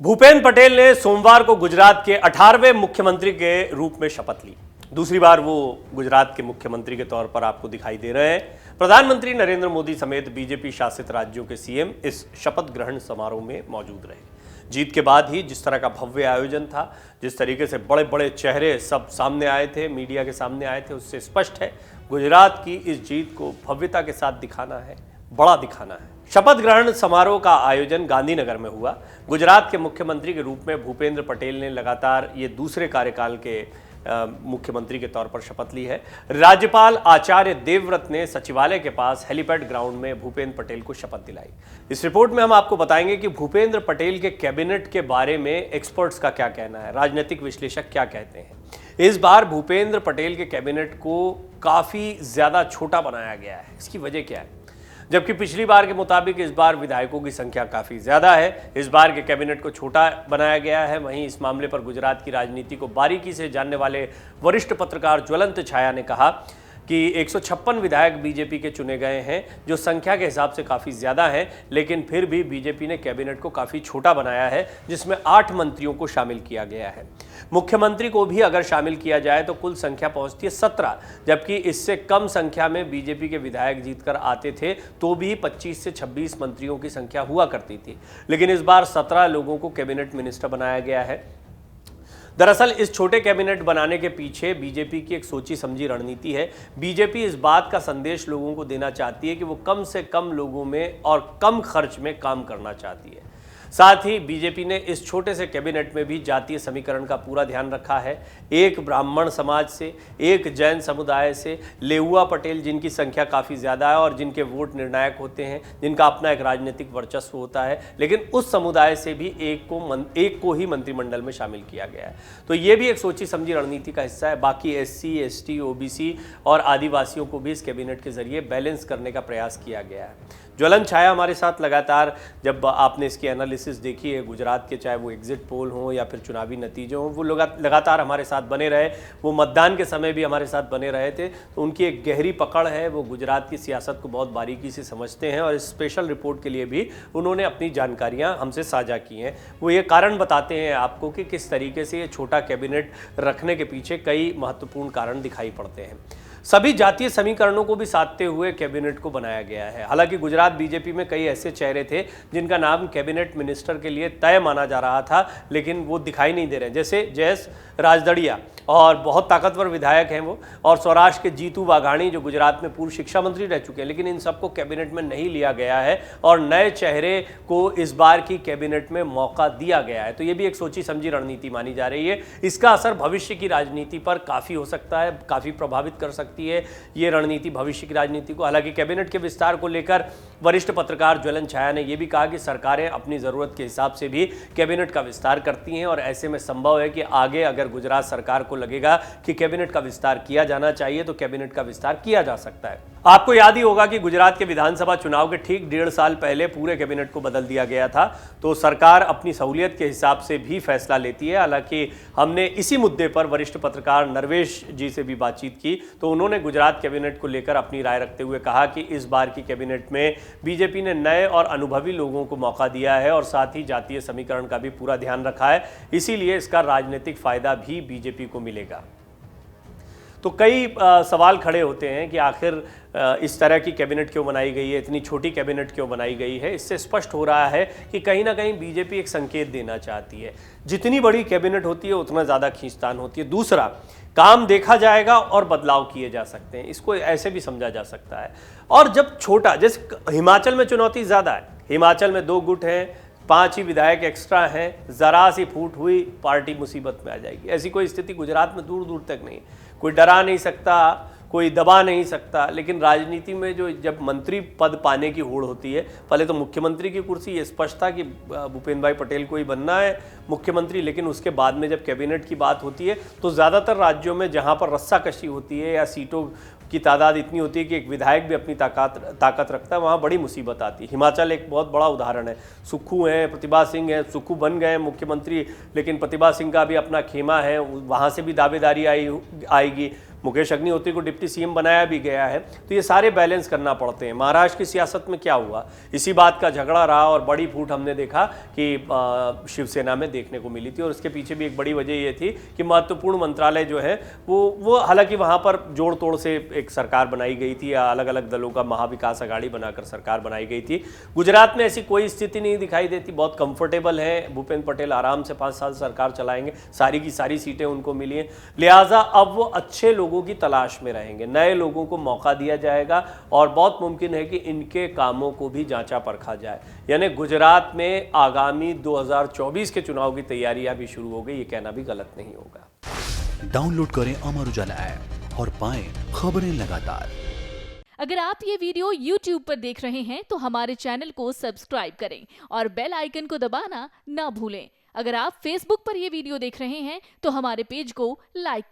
भूपेंद्र पटेल ने सोमवार को गुजरात के 18वें मुख्यमंत्री के रूप में शपथ ली। दूसरी बार वो गुजरात के मुख्यमंत्री के तौर पर आपको दिखाई दे रहे हैं। प्रधानमंत्री नरेंद्र मोदी समेत बीजेपी शासित राज्यों के सीएम इस शपथ ग्रहण समारोह में मौजूद रहे। जीत के बाद ही जिस तरह का भव्य आयोजन था, जिस तरीके से बड़े बड़े चेहरे सब सामने आए थे, मीडिया के सामने आए थे, उससे स्पष्ट है गुजरात की इस जीत को भव्यता के साथ दिखाना है, बड़ा दिखाना है। शपथ ग्रहण समारोह का आयोजन गांधीनगर में हुआ। गुजरात के मुख्यमंत्री के रूप में भूपेंद्र पटेल ने लगातार ये दूसरे कार्यकाल के मुख्यमंत्री के तौर पर शपथ ली है। राज्यपाल आचार्य देवव्रत ने सचिवालय के पास हेलीपैड ग्राउंड में भूपेंद्र पटेल को शपथ दिलाई। इस रिपोर्ट में हम आपको बताएंगे कि भूपेंद्र पटेल के कैबिनेट के बारे में एक्सपर्ट्स का क्या कहना है, राजनीतिक विश्लेषक क्या कहते हैं। इस बार भूपेंद्र पटेल के कैबिनेट को काफी ज्यादा छोटा बनाया गया है। इसकी वजह क्या है? जबकि पिछली बार के मुताबिक इस बार विधायकों की संख्या काफ़ी ज़्यादा है। इस बार के कैबिनेट को छोटा बनाया गया है। वहीं इस मामले पर गुजरात की राजनीति को बारीकी से जानने वाले वरिष्ठ पत्रकार ज्वलंत छाया ने कहा कि 156 विधायक बीजेपी के चुने गए हैं, जो संख्या के हिसाब से काफ़ी ज़्यादा है, लेकिन फिर भी बीजेपी ने कैबिनेट को काफ़ी छोटा बनाया है, जिसमें 8 मंत्रियों को शामिल किया गया है। मुख्यमंत्री को भी अगर शामिल किया जाए तो कुल संख्या पहुंचती है 17, जबकि इससे कम संख्या में बीजेपी के विधायक जीतकर आते थे तो भी 25 से 26 मंत्रियों की संख्या हुआ करती थी। लेकिन इस बार 17 लोगों को कैबिनेट मिनिस्टर बनाया गया है। दरअसल इस छोटे कैबिनेट बनाने के पीछे बीजेपी की एक सोची समझी रणनीति है। बीजेपी इस बात का संदेश लोगों को देना चाहती है कि वो कम से कम लोगों में और कम खर्च में काम करना चाहती है। साथ ही बीजेपी ने इस छोटे से कैबिनेट में भी जातीय समीकरण का पूरा ध्यान रखा है। एक ब्राह्मण समाज से, एक जैन समुदाय से, लेउआ पटेल जिनकी संख्या काफ़ी ज़्यादा है और जिनके वोट निर्णायक होते हैं, जिनका अपना एक राजनीतिक वर्चस्व होता है, लेकिन उस समुदाय से भी एक को ही मंत्रिमंडल में शामिल किया गया है। तो ये भी एक सोची समझी रणनीति का हिस्सा है। बाकी SC, ST, OBC और आदिवासियों को भी इस कैबिनेट के जरिए बैलेंस करने का प्रयास किया गया है। ज्वलन छाया हमारे साथ लगातार, जब आपने इसकी एनालिसिस देखी है गुजरात के, चाहे वो एग्जिट पोल हो या फिर चुनावी नतीजे हों, वो लगातार हमारे साथ बने रहे। वो मतदान के समय भी हमारे साथ बने रहे थे। तो उनकी एक गहरी पकड़ है, वो गुजरात की सियासत को बहुत बारीकी से समझते हैं और इस स्पेशल रिपोर्ट के लिए भी उन्होंने अपनी जानकारियाँ हमसे साझा की हैं। वो ये कारण बताते हैं आपको कि किस तरीके से ये छोटा कैबिनेट रखने के पीछे कई महत्वपूर्ण कारण दिखाई पड़ते हैं। सभी जातीय समीकरणों को भी साधते हुए कैबिनेट को बनाया गया है। हालांकि गुजरात बीजेपी में कई ऐसे चेहरे थे जिनका नाम कैबिनेट मिनिस्टर के लिए तय माना जा रहा था, लेकिन वो दिखाई नहीं दे रहे, जैसे जयेश राजदड़िया, और बहुत ताकतवर विधायक हैं वो, और सौराष्ट्र के जीतू वाघाणी जो गुजरात में पूर्व शिक्षा मंत्री रह चुके हैं, लेकिन इन सबको कैबिनेट में नहीं लिया गया है और नए चेहरे को इस बार की कैबिनेट में मौका दिया गया है। तो ये भी एक सोची समझी रणनीति मानी जा रही है। इसका असर भविष्य की राजनीति पर काफ़ी हो सकता है, काफ़ी प्रभावित कर सकती है ये रणनीति भविष्य की राजनीति को। हालांकि कैबिनेट के विस्तार को लेकर वरिष्ठ पत्रकार ज्वलन छाया ने यह भी कहा कि सरकारें अपनी ज़रूरत के हिसाब से भी कैबिनेट का विस्तार करती हैं और ऐसे में संभव है कि आगे अगर गुजरात सरकार को लगेगा कि कैबिनेट का विस्तार किया जाना चाहिए तो कैबिनेट का विस्तार किया जा सकता है। आपको याद ही होगा कि गुजरात के विधानसभा चुनाव के ठीक 1.5 साल पहले पूरे कैबिनेट को बदल दिया गया था। तो सरकार अपनी सहूलियत के हिसाब से भी फैसला लेती है। हालांकि हमने इसी मुद्दे पर वरिष्ठ पत्रकार नरवेश जी से भी बातचीत की, तो उन्होंने गुजरात कैबिनेट को लेकर अपनी राय रखते हुए कहा कि इस बार की कैबिनेट में बीजेपी ने नए और अनुभवी लोगों को मौका दिया है और साथ ही जातीय समीकरण का भी पूरा ध्यान रखा है, इसीलिए इसका राजनीतिक फायदा भी बीजेपी को मिलेगा। तो कई सवाल खड़े होते हैं कि आखिर इस तरह की कैबिनेट क्यों बनाई गई है, इतनी छोटी कैबिनेट क्यों बनाई गई है। इससे स्पष्ट हो रहा है कि कहीं ना कहीं बीजेपी एक संकेत देना चाहती है। जितनी बड़ी कैबिनेट होती है उतना ज़्यादा खींचतान होती है। दूसरा, काम देखा जाएगा और बदलाव किए जा सकते हैं, इसको ऐसे भी समझा जा सकता है। और जब छोटा, जैसे हिमाचल में चुनौती ज़्यादा है, हिमाचल में 2 गुट हैं, 5 ही विधायक एक्स्ट्रा हैं, ज़रा सी फूट हुई पार्टी मुसीबत में आ जाएगी। ऐसी कोई स्थिति गुजरात में दूर दूर तक नहीं। कोई डरा नहीं सकता, कोई दबा नहीं सकता। लेकिन राजनीति में जो जब मंत्री पद पाने की होड़ होती है, पहले तो मुख्यमंत्री की कुर्सी, ये स्पष्ट था कि भूपेंद्र भाई पटेल को ही बनना है मुख्यमंत्री, लेकिन उसके बाद में जब कैबिनेट की बात होती है तो ज़्यादातर राज्यों में जहाँ पर रस्साकशी होती है या सीटों की तादाद इतनी होती है कि एक विधायक भी अपनी ताकत रखता है, वहाँ बड़ी मुसीबत आती है। हिमाचल एक बहुत बड़ा उदाहरण है। सुक्खू हैं, प्रतिभा सिंह हैं, सुक्खू बन गए मुख्यमंत्री, लेकिन प्रतिभा सिंह का भी अपना खेमा है, वहाँ से भी दावेदारी आएगी। मुकेश अग्निहोत्री को डिप्टी सीएम बनाया भी गया है, तो ये सारे बैलेंस करना पड़ते हैं। महाराष्ट्र की सियासत में क्या हुआ, इसी बात का झगड़ा रहा और बड़ी फूट हमने देखा कि शिवसेना में देखने को मिली थी। और इसके पीछे भी एक बड़ी वजह ये थी कि महत्वपूर्ण मंत्रालय जो है वो हालांकि वहाँ पर जोड़ तोड़ से एक सरकार बनाई गई थी, या अलग अलग दलों का महाविकास अघाड़ी बनाकर सरकार बनाई गई थी। गुजरात में ऐसी कोई स्थिति नहीं दिखाई देती, बहुत कंफर्टेबल है। भूपेंद्र पटेल आराम से 5 साल सरकार चलाएंगे, सारी की सारी सीटें उनको मिली हैं। लिहाजा अब वो अच्छे लोगों की तलाश में रहेंगे, नए लोगों को मौका दिया जाएगा और बहुत मुमकिन है कि इनके कामों को भी जांचा परखा जाए। यानी गुजरात में आगामी 2024 के चुनाव की तैयारियां भी शुरू हो गई, ये कहना भी गलत नहीं होगा। डाउनलोड करें अमर उजाला ऐप और पाएं खबरें लगातार। अगर आप ये वीडियो YouTube पर देख रहे हैं तो हमारे चैनल को सब्सक्राइब करें और बेल आइकन को दबाना ना भूलें। अगर आप Facebook पर ये वीडियो देख रहे हैं तो हमारे पेज को लाइक करें।